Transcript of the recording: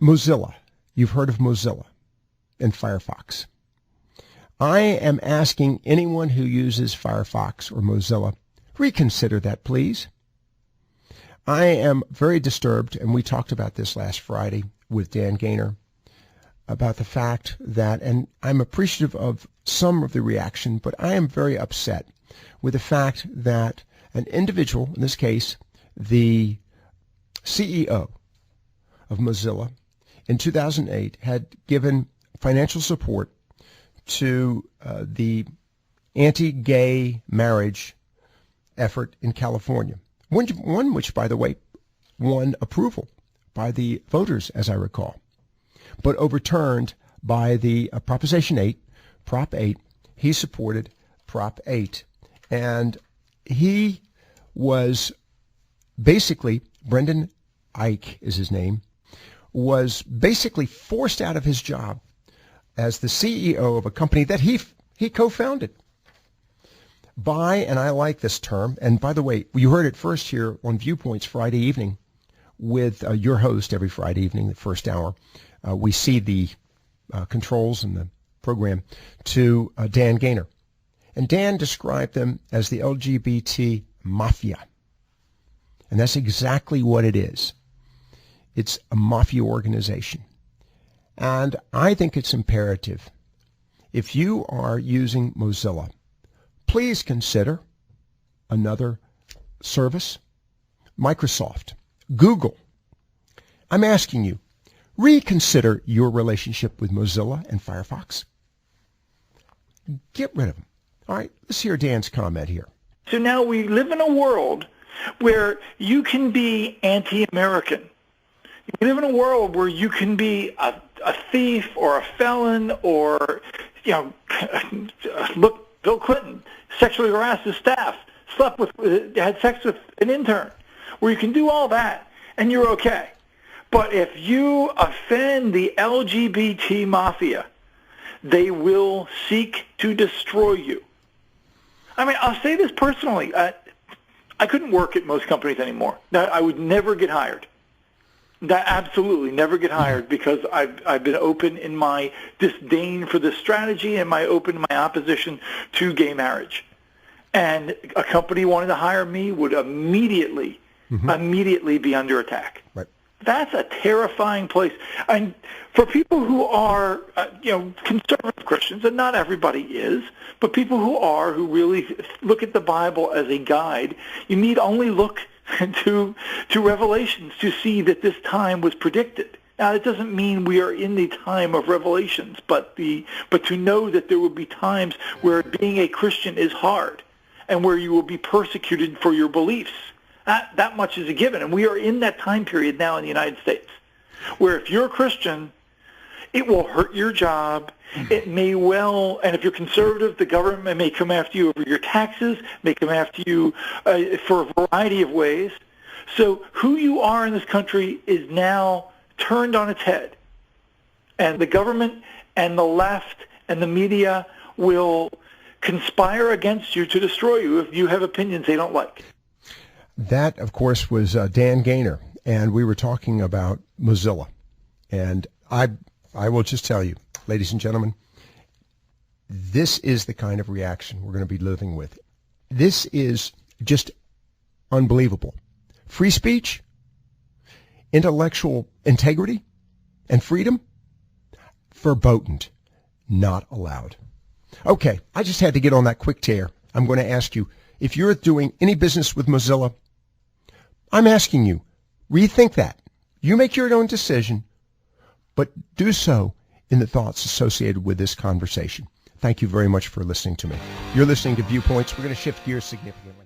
Mozilla. You've heard of Mozilla and Firefox. I am asking anyone who uses Firefox or Mozilla, reconsider that, please. I am very disturbed, and we talked about this last Friday with Dan Gainor, about the fact that, and I'm appreciative of some of the reaction, but I am very upset with the fact that an individual, in this case, the CEO of Mozilla, in 2008, had given financial support to the anti-gay marriage effort in California. One which, by the way, won approval by the voters, as I recall, but overturned by the Proposition 8, Prop 8. He supported Prop 8. And he was basically, Brendan Eich is his name, was basically forced out of his job as the CEO of a company that he co-founded by, and I like this term, and by the way, you heard it first here on Viewpoints Friday evening with your host every Friday evening, the first hour. We see the controls in the program to Dan Gainor. And Dan described them as the LGBT mafia. And that's exactly what it is. It's a mafia organization. And I think it's imperative, if you are using Mozilla, please consider another service. Microsoft, Google. I'm asking you, reconsider your relationship with Mozilla and Firefox. Get rid of them. All right, let's hear Dan's comment here. So now we live in a world where you can be anti-American. You live in a world where you can be a thief or a felon or, look, Bill Clinton sexually harassed his staff, had sex with an intern, where you can do all that and you're okay. But if you offend the LGBT mafia, they will seek to destroy you. I mean, I'll say this personally. I couldn't work at most companies anymore. I would never get hired. Absolutely never get hired, because I've been open in my disdain for this strategy and my opposition to gay marriage. And a company wanting to hire me would immediately be under attack. Right. That's a terrifying place. And for people who are, conservative Christians, and not everybody is, but people who really look at the Bible as a guide, you need only look to Revelations to see that this time was predicted. Now, it doesn't mean we are in the time of Revelations, but to know that there will be times where being a Christian is hard and where you will be persecuted for your beliefs. That much is a given. And we are in that time period now in the United States, where if you're a Christian, it will hurt your job. It may well, and if you're conservative, the government may come after you over your taxes, may come after you for a variety of ways. So who you are in this country is now turned on its head. And the government and the left and the media will conspire against you to destroy you if you have opinions they don't like. That, of course, was Dan Gainor, and we were talking about Mozilla. And I will just tell you, ladies and gentlemen, this is the kind of reaction we're going to be living with. This is just unbelievable. Free speech, intellectual integrity, and freedom, verboten, not allowed. Okay, I just had to get on that quick tear. I'm going to ask you, if you're doing any business with Mozilla, I'm asking you, rethink that. You make your own decision, but do so in the thoughts associated with this conversation. Thank you very much for listening to me. You're listening to Viewpoints. We're going to shift gears significantly.